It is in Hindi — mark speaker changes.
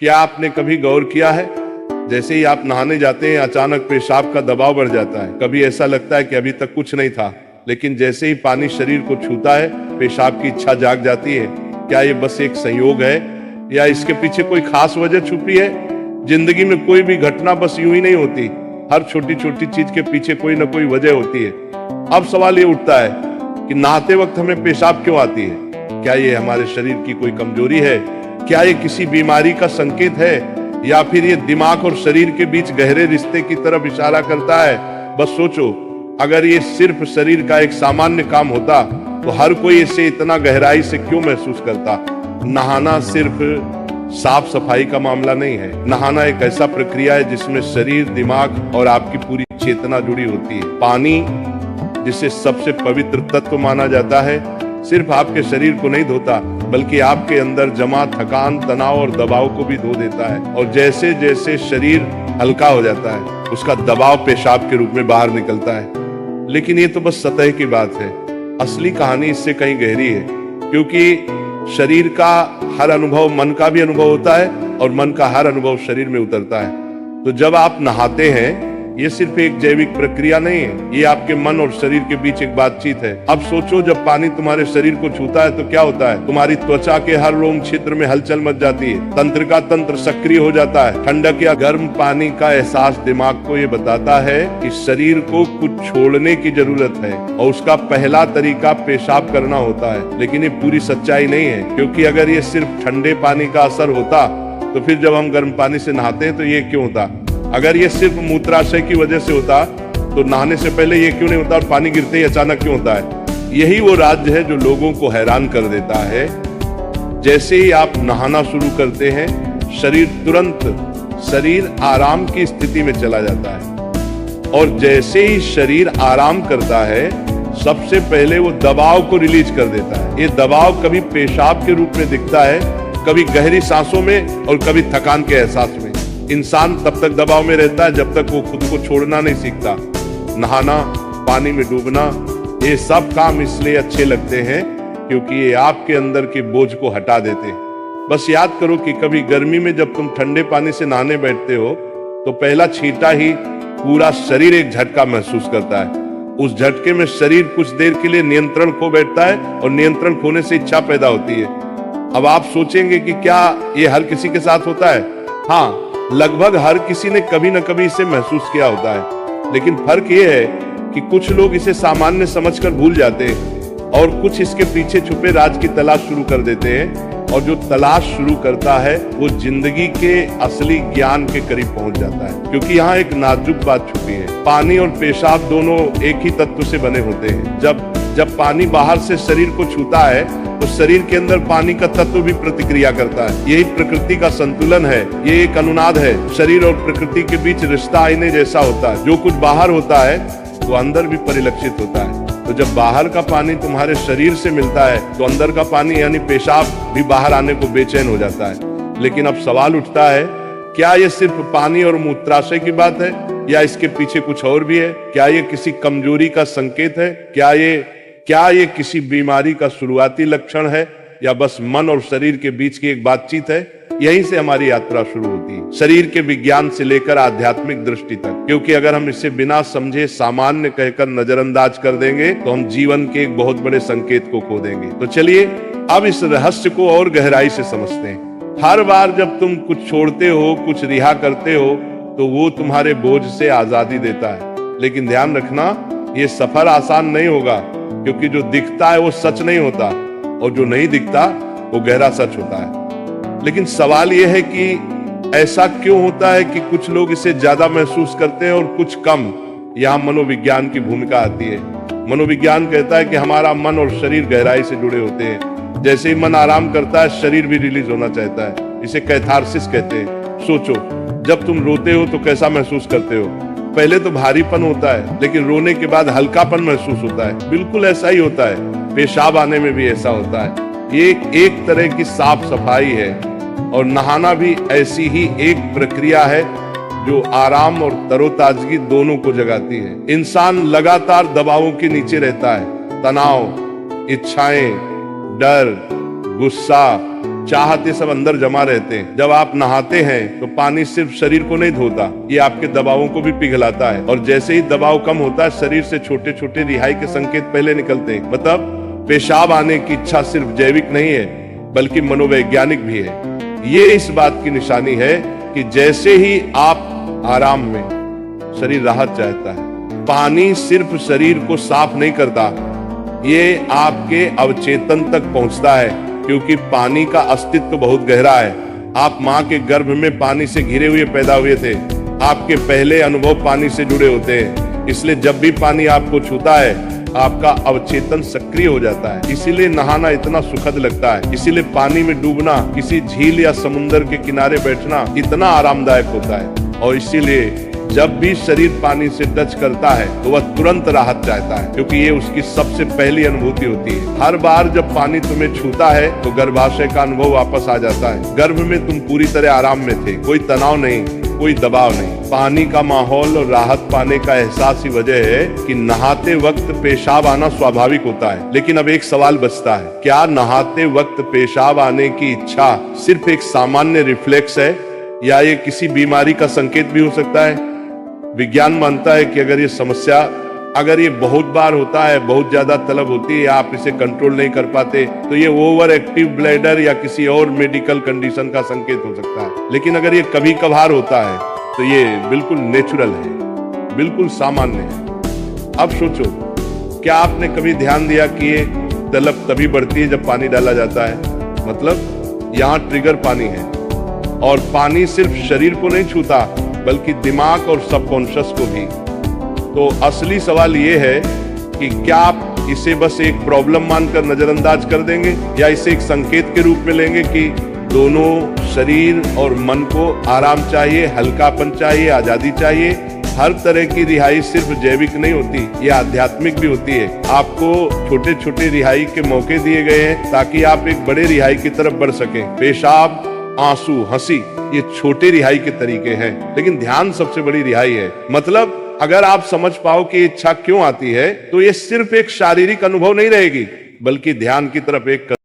Speaker 1: क्या आपने कभी गौर किया है, जैसे ही आप नहाने जाते हैं अचानक पेशाब का दबाव बढ़ जाता है। कभी ऐसा लगता है कि अभी तक कुछ नहीं था, लेकिन जैसे ही पानी शरीर को छूता है पेशाब की इच्छा जाग जाती है। क्या ये बस एक संयोग है या इसके पीछे कोई खास वजह छुपी है? जिंदगी में कोई भी घटना बस यूं ही नहीं होती, हर छोटी छोटी चीज के पीछे कोई ना कोई वजह होती है। अब सवाल ये उठता है कि नहाते वक्त हमें पेशाब क्यों आती है? क्या ये हमारे शरीर की कोई कमजोरी है? क्या ये किसी बीमारी का संकेत है, या फिर ये दिमाग और शरीर के बीच गहरे रिश्ते की तरफ इशारा करता है? बस सोचो, अगर ये सिर्फ शरीर का एक सामान्य काम होता तो हर कोई इसे इतना गहराई से क्यों महसूस करता? नहाना सिर्फ साफ सफाई का मामला नहीं है। नहाना एक ऐसा प्रक्रिया है जिसमें शरीर, दिमाग और आपकी पूरी चेतना जुड़ी होती है। पानी, जिसे सबसे पवित्र तत्व माना जाता है, सिर्फ आपके शरीर को नहीं धोता बल्कि आपके अंदर जमा थकान, तनाव और दबाव को भी धो देता है। और जैसे जैसे शरीर हल्का हो जाता है उसका दबाव पेशाब के रूप में बाहर निकलता है। लेकिन ये तो बस सतह की बात है, असली कहानी इससे कहीं गहरी है। क्योंकि शरीर का हर अनुभव मन का भी अनुभव होता है और मन का हर अनुभव शरीर में उतरता है। तो जब आप नहाते हैं ये सिर्फ एक जैविक प्रक्रिया नहीं है, ये आपके मन और शरीर के बीच एक बातचीत है। अब सोचो, जब पानी तुम्हारे शरीर को छूता है तो क्या होता है? तुम्हारी त्वचा के हर रोम क्षेत्र में हलचल मच जाती है, तंत्र का तंत्र सक्रिय हो जाता है। ठंडक या गर्म पानी का एहसास दिमाग को ये बताता है कि शरीर को कुछ छोड़ने की जरूरत है और उसका पहला तरीका पेशाब करना होता है। लेकिन ये पूरी सच्चाई नहीं है, क्योंकि अगर ये सिर्फ ठंडे पानी का असर होता तो फिर जब हम गर्म पानी से नहाते हैं तो ये क्यों होता? अगर ये सिर्फ मूत्राशय की वजह से होता तो नहाने से पहले ये क्यों नहीं होता और पानी गिरते ही अचानक क्यों होता है? यही वो राज है जो लोगों को हैरान कर देता है। जैसे ही आप नहाना शुरू करते हैं शरीर आराम की स्थिति में चला जाता है, और जैसे ही शरीर आराम करता है सबसे पहले वो दबाव को रिलीज कर देता है। ये दबाव कभी पेशाब के रूप में दिखता है, कभी गहरी सांसों में और कभी थकान के एहसास में। इंसान तब तक दबाव में रहता है जब तक वो खुद को छोड़ना नहीं सीखता। नहाना, पानी में डूबना, ये सब काम इसलिए अच्छे लगते हैं क्योंकि ये आपके अंदर के बोझ को हटा देते हैं। बस याद करो कि कभी गर्मी में जब तुम ठंडे पानी से नहाने बैठते हो तो पहला छींटा ही पूरा शरीर एक झटका महसूस करता है। उस झटके में शरीर कुछ देर के लिए नियंत्रण खो बैठता है और नियंत्रण खोने से इच्छा पैदा होती है। अब आप सोचेंगे कि क्या ये हर किसी के साथ होता है? हाँ, लगभग हर किसी ने कभी न कभी इसे महसूस किया होता है। लेकिन फर्क ये है कि कुछ लोग इसे सामान्य समझकर भूल जाते हैं और कुछ इसके पीछे छुपे राज की तलाश शुरू कर देते हैं। और जो तलाश शुरू करता है वो जिंदगी के असली ज्ञान के करीब पहुंच जाता है। क्योंकि यहाँ एक नाजुक बात छुपी है, पानी और पेशाब दोनों एक ही तत्व से बने होते हैं। जब पानी बाहर से शरीर को छूता है तो शरीर के अंदर पानी का तत्व भी प्रतिक्रिया करता है। यही प्रकृति का संतुलन है, ये एक अनुनाद है। शरीर और प्रकृति के बीच रिश्ता आईने जैसा होता है, जो कुछ बाहर होता है वो अंदर भी परिलक्षित होता है। तो जब बाहर का पानी तुम्हारे शरीर से मिलता है तो अंदर का पानी यानी पेशाब भी बाहर आने को बेचैन हो जाता है। लेकिन अब सवाल उठता है, क्या ये सिर्फ पानी और मूत्राशय की बात है या इसके पीछे कुछ और भी है? क्या ये किसी कमजोरी का संकेत है? क्या ये किसी बीमारी का शुरुआती लक्षण है, या बस मन और शरीर के बीच की एक बातचीत है? यहीं से हमारी यात्रा शुरू होती है, शरीर के विज्ञान से लेकर आध्यात्मिक दृष्टि तक। क्योंकि अगर हम इसे बिना समझे सामान्य कहकर नजरअंदाज कर देंगे तो हम जीवन के एक बहुत बड़े संकेत को खो देंगे। तो चलिए अब इस रहस्य को और गहराई से समझते हैं। हर बार जब तुम कुछ छोड़ते हो, कुछ रिहा करते हो, तो वो तुम्हारे बोझ से आजादी देता है। लेकिन ध्यान रखना, ये सफर आसान नहीं होगा, क्योंकि जो दिखता है वो सच नहीं होता और जो नहीं दिखता वो गहरा सच होता है। लेकिन सवाल यह है कि ऐसा क्यों होता है कि कुछ लोग इसे ज्यादा महसूस करते हैं और कुछ कम? यहाँ मनोविज्ञान की भूमिका आती है। मनोविज्ञान कहता है कि हमारा मन और शरीर गहराई से जुड़े होते हैं। जैसे ही मन आराम करता है शरीर भी रिलीज होना चाहता है, इसे कैथारसिस कहते हैं। सोचो, जब तुम रोते हो तो कैसा महसूस करते हो? पहले तो भारीपन होता है, लेकिन रोने के बाद हल्कापन महसूस होता है। बिल्कुल ऐसा ही होता है, पेशाब आने में भी ऐसा होता है। ये एक तरह की साफ सफाई है और नहाना भी ऐसी ही एक प्रक्रिया है जो आराम और तरोताजगी दोनों को जगाती है। इंसान लगातार दबावों के नीचे रहता है, तनाव, इच्छाएं, डर, गुस्सा, चाहते सब अंदर जमा रहते हैं। जब आप नहाते हैं तो पानी सिर्फ शरीर को नहीं धोता, ये आपके दबावों को भी पिघलाता है। और जैसे ही दबाव कम होता है, शरीर से छोटे छोटे रिहाई के संकेत पहले निकलते हैं। मतलब पेशाब आने की इच्छा सिर्फ जैविक नहीं है, बल्कि मनोवैज्ञानिक भी है। ये इस बात की निशानी है कि जैसे ही आप आराम में, शरीर राहत चाहता है। पानी सिर्फ शरीर को साफ नहीं करता, ये आपके अवचेतन तक पहुंचता है, क्योंकि पानी का अस्तित्व बहुत गहरा है। आप माँ के गर्भ में पानी से घिरे हुए पैदा हुए थे। आपके पहले अनुभव पानी से जुड़े होते हैं, इसलिए जब भी पानी आपको छूता है, आपका अवचेतन सक्रिय हो जाता है। इसीलिए नहाना इतना सुखद लगता है। इसीलिए पानी में डूबना, किसी झील या समुद्र के किनारे बैठना इतना आरामदायक होता है। और इसीलिए जब भी शरीर पानी से टच करता है तो वह तुरंत राहत चाहता है, क्योंकि ये उसकी सबसे पहली अनुभूति होती है। हर बार जब पानी तुम्हें छूता है तो गर्भाशय का अनुभव वापस आ जाता है। गर्भ में तुम पूरी तरह आराम में थे, कोई तनाव नहीं, कोई दबाव नहीं। पानी का माहौल और राहत पाने का एहसास ही वजह है कि नहाते वक्त पेशाब आना स्वाभाविक होता है। लेकिन अब एक सवाल बचता है, क्या नहाते वक्त पेशाब आने की इच्छा सिर्फ एक सामान्य रिफ्लेक्स है, या ये किसी बीमारी का संकेत भी हो सकता है? विज्ञान मानता है कि अगर ये बहुत बार होता है, बहुत ज्यादा तलब होती है, आप इसे कंट्रोल नहीं कर पाते, तो ये ओवर एक्टिव ब्लैडर या किसी और मेडिकल कंडीशन का संकेत हो सकता है। लेकिन अगर ये कभी कभार होता है तो ये बिल्कुल नेचुरल है, बिल्कुल सामान्य है। अब सोचो, क्या आपने कभी ध्यान दिया कि ये तलब तभी बढ़ती है जब पानी डाला जाता है? मतलब यहाँ ट्रिगर पानी है, और पानी सिर्फ शरीर को नहीं छूता, बल्कि दिमाग और सबकॉन्शियस को भी। तो असली सवाल ये है कि क्या आप इसे बस एक प्रॉब्लम मानकर नजरअंदाज कर देंगे, या इसे एक संकेत के रूप में लेंगे कि दोनों शरीर और मन को आराम चाहिए, हल्कापन चाहिए, आजादी चाहिए। हर तरह की रिहाई सिर्फ जैविक नहीं होती, ये आध्यात्मिक भी होती है। आपको छोटे छोटे रिहाई के मौके दिए गए हैं ताकि आप एक बड़े रिहाई की तरफ बढ़ सकें। पेशाब, आंसू, हंसी, ये छोटे रिहाई के तरीके हैं, लेकिन ध्यान सबसे बड़ी रिहाई है। मतलब अगर आप समझ पाओ कि इच्छा क्यों आती है, तो ये सिर्फ एक शारीरिक अनुभव नहीं रहेगी, बल्कि ध्यान की तरफ एक